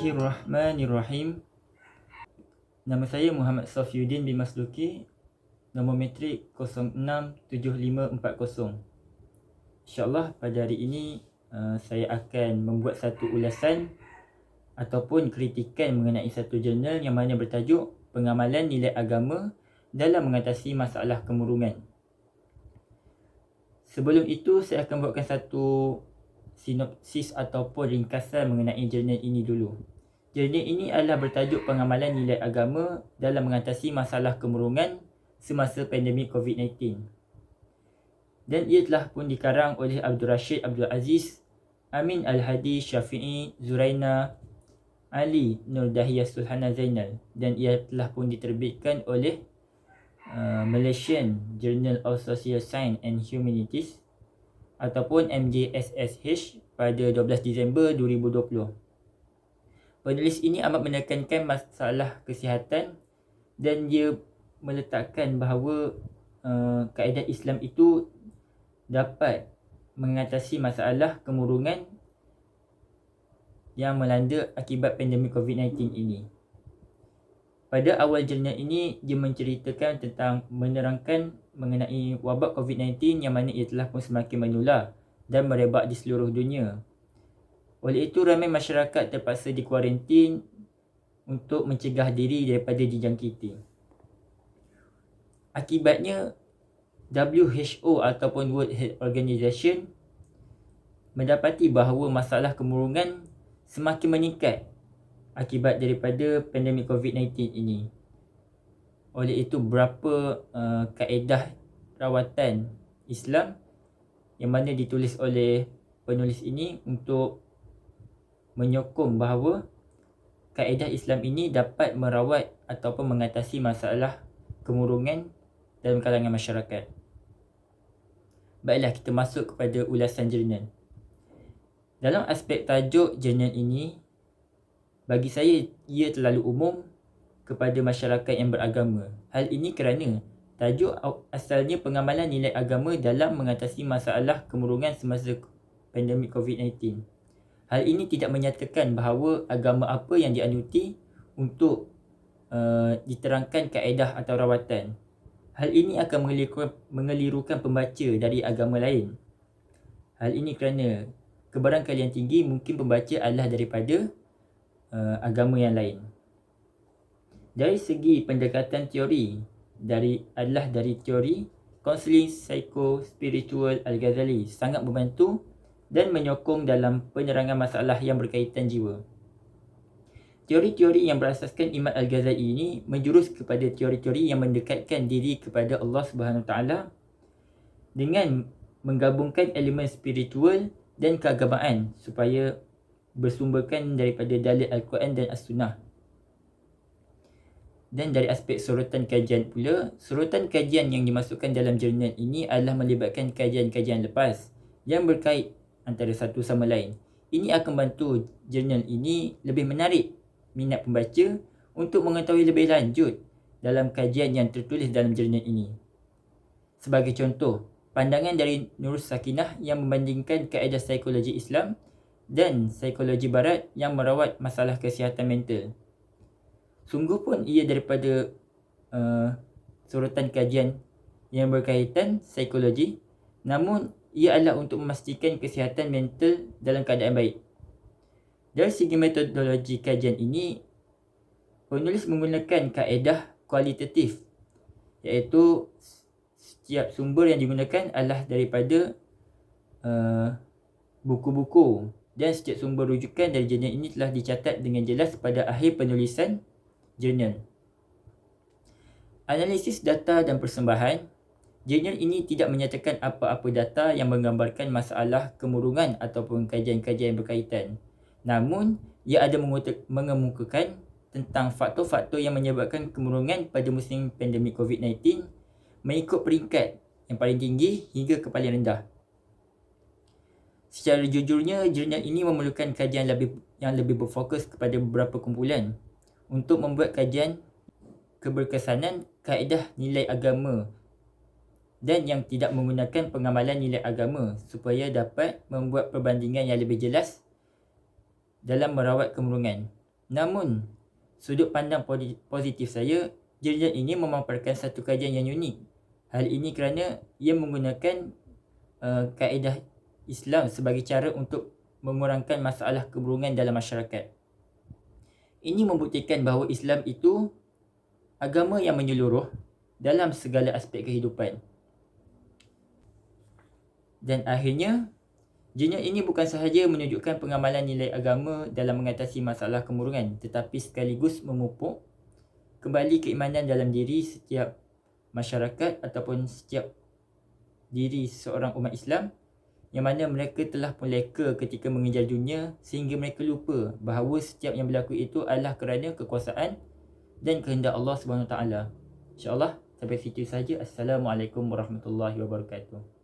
Bismillahirrahmanirrahim. Nama saya Muhammad Safiuddin bin Masluki. Nombor metrik 067540. InsyaAllah pada hari ini saya akan membuat satu ulasan ataupun kritikan mengenai satu jurnal yang mana bertajuk Pengamalan Nilai Agama dalam Mengatasi Masalah Kemurungan. Sebelum itu saya akan buatkan satu sinopsis ataupun ringkasan mengenai jurnal ini dulu. Jurnal ini adalah bertajuk Pengamalan Nilai Agama dalam Mengatasi Masalah Kemurungan semasa pandemik COVID-19. Dan ia telah pun dikarang oleh Abdul Rashid Abdul Aziz, Amin Al-Hadi Syafi'i Zuraina Ali Nur Dahiyah Sulhana Zainal, dan ia telah pun diterbitkan oleh Malaysian Journal of Social Science and Humanities ataupun MJSSH pada 12 Disember 2020. Penulis ini amat menekankan masalah kesihatan dan dia meletakkan bahawa kaedah Islam itu dapat mengatasi masalah kemurungan yang melanda akibat pandemik COVID-19 ini. Pada awal jurnal ini, dia menceritakan tentang menerangkan mengenai wabak COVID-19 yang mana ia telah pun semakin menular dan merebak di seluruh dunia. Oleh itu, ramai masyarakat terpaksa dikuarantin untuk mencegah diri daripada dijangkiti. Akibatnya, WHO ataupun World Health Organization mendapati bahawa masalah kemurungan semakin meningkat akibat daripada pandemik COVID-19 ini. Oleh itu, beberapa kaedah rawatan Islam yang mana ditulis oleh penulis ini untuk menyokong bahawa kaedah Islam ini dapat merawat ataupun mengatasi masalah kemurungan dalam kalangan masyarakat. Baiklah, kita masuk kepada ulasan jurnal. Dalam aspek tajuk jurnal ini, bagi saya ia terlalu umum kepada masyarakat yang beragama. Hal ini kerana tajuk asalnya Pengamalan Nilai Agama dalam Mengatasi Masalah Kemurungan Semasa Pandemik COVID-19. Hal ini tidak menyatakan bahawa agama apa yang dianuti untuk diterangkan kaedah atau rawatan. Hal ini akan mengelirukan pembaca dari agama lain. Hal ini kerana kebarangkalian tinggi mungkin pembaca adalah daripada agama yang lain. Dari segi pendekatan teori adalah dari teori Counseling Psycho-Spiritual Al-Ghazali sangat membantu dan menyokong dalam penerangan masalah yang berkaitan jiwa. Teori-teori yang berasaskan Imam Al-Ghazali ini menjurus kepada teori-teori yang mendekatkan diri kepada Allah Subhanahu Taala dengan menggabungkan elemen spiritual dan keagamaan supaya bersumberkan daripada dalil Al-Quran dan As-Sunnah. Dan dari aspek sorotan kajian pula, sorotan kajian yang dimasukkan dalam jurnal ini adalah melibatkan kajian-kajian lepas yang berkait antara satu sama lain. Ini akan bantu jurnal ini lebih menarik minat pembaca untuk mengetahui lebih lanjut dalam kajian yang tertulis dalam jurnal ini. Sebagai contoh, pandangan dari Nur Sakinah yang membandingkan kaedah psikologi Islam dan psikologi Barat yang merawat masalah kesihatan mental. Sungguh pun ia daripada sorotan kajian yang berkaitan psikologi, namun ia adalah untuk memastikan kesihatan mental dalam keadaan baik. Dari segi metodologi kajian ini, penulis menggunakan kaedah kualitatif, iaitu setiap sumber yang digunakan adalah daripada buku-buku, dan setiap sumber rujukan dari jurnal ini telah dicatat dengan jelas pada akhir penulisan jurnal. Analisis data dan persembahan. Jurnal ini tidak menyatakan apa-apa data yang menggambarkan masalah kemurungan ataupun kajian-kajian yang berkaitan. Namun, ia ada mengemukakan tentang faktor-faktor yang menyebabkan kemurungan pada musim pandemik COVID-19 mengikut peringkat yang paling tinggi hingga ke paling rendah. Secara jujurnya, jurnal ini memerlukan kajian yang lebih berfokus kepada beberapa kumpulan untuk membuat kajian keberkesanan kaedah nilai agama dan yang tidak menggunakan pengamalan nilai agama supaya dapat membuat perbandingan yang lebih jelas dalam merawat kemurungan. Namun, sudut pandang positif saya, jurnal ini memaparkan satu kajian yang unik. Hal ini kerana ia menggunakan kaedah Islam sebagai cara untuk mengurangkan masalah keburungan dalam masyarakat. Ini membuktikan bahawa Islam itu agama yang menyeluruh dalam segala aspek kehidupan. Dan akhirnya, jurnal ini bukan sahaja menunjukkan pengamalan nilai agama dalam mengatasi masalah kemurungan, tetapi sekaligus memupuk kembali keimanan dalam diri setiap masyarakat ataupun setiap diri seorang umat Islam, yang mana mereka telah pun leka ketika mengejar dunia sehingga mereka lupa bahawa setiap yang berlaku itu adalah kerana kekuasaan dan kehendak Allah SWT. InsyaAllah sampai situ saja. Assalamualaikum warahmatullahi wabarakatuh.